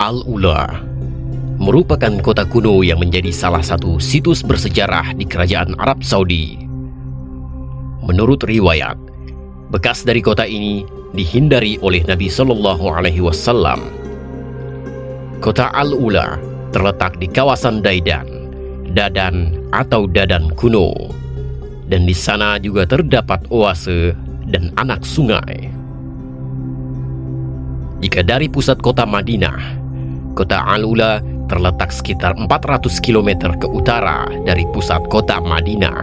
Al-Ula merupakan kota kuno yang menjadi salah satu situs bersejarah di Kerajaan Arab Saudi. Menurut riwayat, bekas dari kota ini dihindari oleh Nabi Shallallahu Alaihi Wasallam. Kota Al-Ula terletak di kawasan Dadan atau Dadan kuno, dan di sana juga terdapat oase dan anak sungai. Jika dari pusat kota Madinah, kota Al-Ula terletak sekitar 400 km ke utara dari pusat kota Madinah.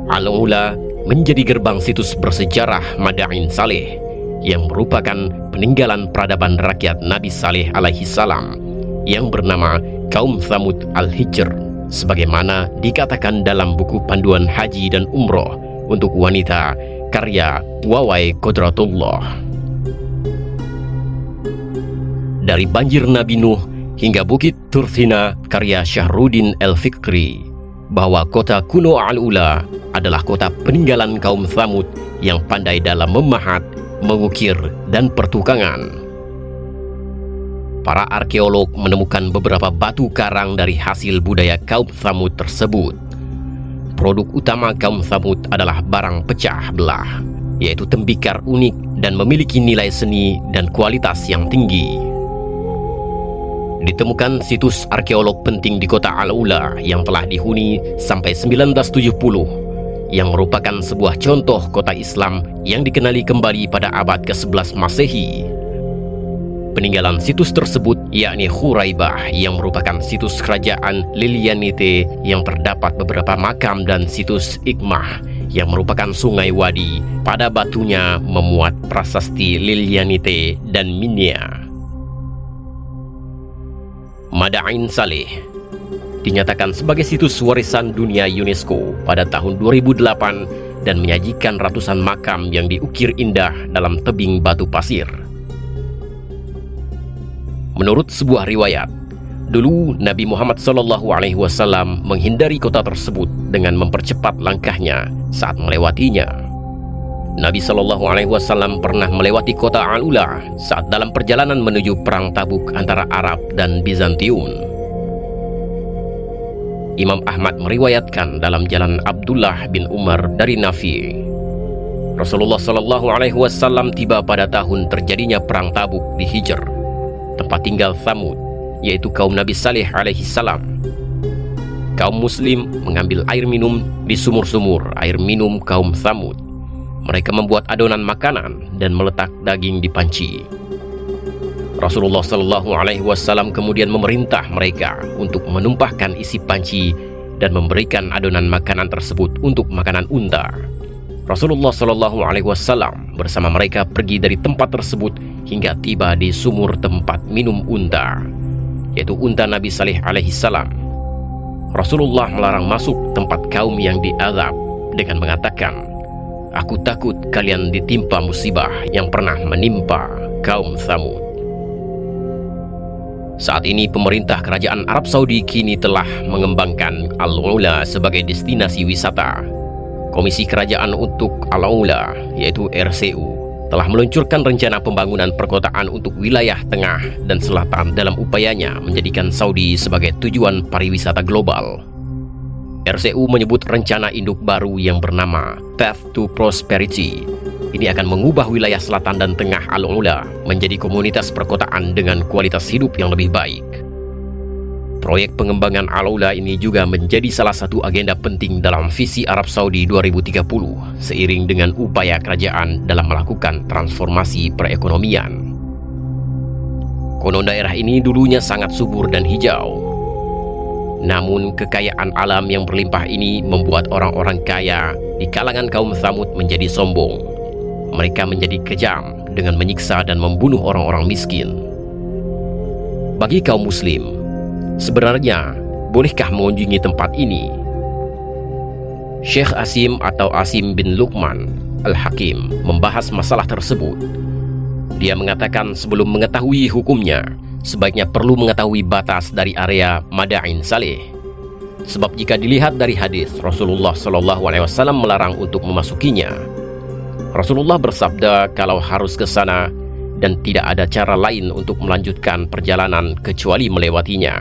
Al-Ula menjadi gerbang situs bersejarah Madain Saleh yang merupakan peninggalan peradaban rakyat Nabi Saleh alaihi salam yang bernama kaum Thamud Al-Hijr, sebagaimana dikatakan dalam buku panduan haji dan umroh untuk wanita karya Wawai Qudratullah. Dari banjir Nabi Nuh hingga Bukit Turthina karya Syahruddin El-Fikri, bahwa kota kuno Al-Ula adalah kota peninggalan kaum Thamud yang pandai dalam memahat, mengukir, dan pertukangan. Para arkeolog menemukan beberapa batu karang dari hasil budaya kaum Thamud tersebut. Produk utama kaum Thamud adalah barang pecah belah, yaitu tembikar unik dan memiliki nilai seni dan kualitas yang tinggi. Ditemukan situs arkeolog penting di kota Al-Ula yang telah dihuni sampai 1970, yang merupakan sebuah contoh kota Islam yang dikenali kembali pada abad ke-11 Masehi. Peninggalan situs tersebut yakni Khuraibah yang merupakan situs kerajaan Lilianite yang terdapat beberapa makam, dan situs Ikmah yang merupakan sungai wadi pada batunya memuat prasasti Lilianite dan Minya. Madain Saleh dinyatakan sebagai situs warisan dunia UNESCO pada tahun 2008 dan menyajikan ratusan makam yang diukir indah dalam tebing batu pasir. Menurut sebuah riwayat, dulu Nabi Muhammad SAW menghindari kota tersebut dengan mempercepat langkahnya saat melewatinya. Nabi SAW pernah melewati kota Al-Ula saat dalam perjalanan menuju perang Tabuk antara Arab dan Bizantium. Imam Ahmad meriwayatkan dalam Jalan Abdullah bin Umar dari Nafi, Rasulullah SAW tiba pada tahun terjadinya perang Tabuk di Hijr, tempat tinggal Thamud, yaitu kaum Nabi Saleh alaihi salam. Kaum muslim mengambil air minum di sumur-sumur air minum kaum Thamud. Mereka membuat adonan makanan dan meletak daging di panci. Rasulullah SAW kemudian memerintah mereka untuk menumpahkan isi panci dan memberikan adonan makanan tersebut untuk makanan unta. Rasulullah SAW bersama mereka pergi dari tempat tersebut hingga tiba di sumur tempat minum unta, yaitu unta Nabi Saleh alaihi salam. Rasulullah melarang masuk tempat kaum yang diazab dengan mengatakan, "Aku takut kalian ditimpa musibah yang pernah menimpa kaum Thamud." Saat ini pemerintah kerajaan Arab Saudi kini telah mengembangkan Al-Ula sebagai destinasi wisata. Komisi Kerajaan untuk Al-Ula, yaitu RCU, telah meluncurkan rencana pembangunan perkotaan untuk wilayah tengah dan selatan dalam upayanya menjadikan Saudi sebagai tujuan pariwisata global. RCU menyebut rencana induk baru yang bernama Path to Prosperity. Ini akan mengubah wilayah selatan dan tengah Al-Ula menjadi komunitas perkotaan dengan kualitas hidup yang lebih baik. Proyek pengembangan Al-Ula ini juga menjadi salah satu agenda penting dalam visi Arab Saudi 2030, seiring dengan upaya kerajaan dalam melakukan transformasi perekonomian. Konon daerah ini dulunya sangat subur dan hijau. Namun kekayaan alam yang berlimpah ini membuat orang-orang kaya di kalangan kaum Thamud menjadi sombong. Mereka menjadi kejam dengan menyiksa dan membunuh orang-orang miskin. Bagi kaum muslim, sebenarnya bolehkah mengunjungi tempat ini? Syekh Asim atau Asim bin Luqman Al-Hakim membahas masalah tersebut. Dia mengatakan sebelum mengetahui hukumnya, sebaiknya perlu mengetahui batas dari area Madain Saleh. Sebab jika dilihat dari hadis, Rasulullah SAW melarang untuk memasukinya. Rasulullah bersabda kalau harus ke sana, dan tidak ada cara lain untuk melanjutkan perjalanan kecuali melewatinya,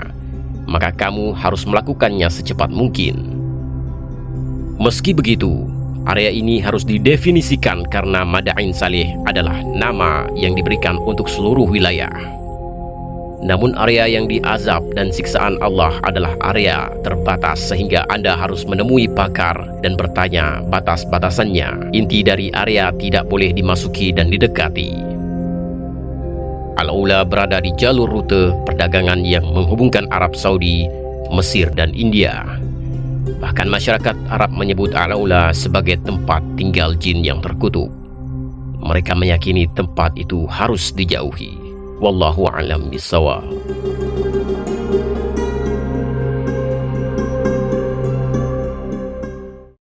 maka kamu harus melakukannya secepat mungkin. Meski begitu, area ini harus didefinisikan karena Madain Saleh adalah nama yang diberikan untuk seluruh wilayah. Namun area yang diazab dan siksaan Allah adalah area terbatas sehingga Anda harus menemui pakar dan bertanya batas-batasannya. Inti dari area tidak boleh dimasuki dan didekati. Al-Ula berada di jalur rute perdagangan yang menghubungkan Arab Saudi, Mesir dan India. Bahkan masyarakat Arab menyebut Al-Ula sebagai tempat tinggal jin yang terkutuk. Mereka meyakini tempat itu harus dijauhi. Wallahu a'lam bishawab.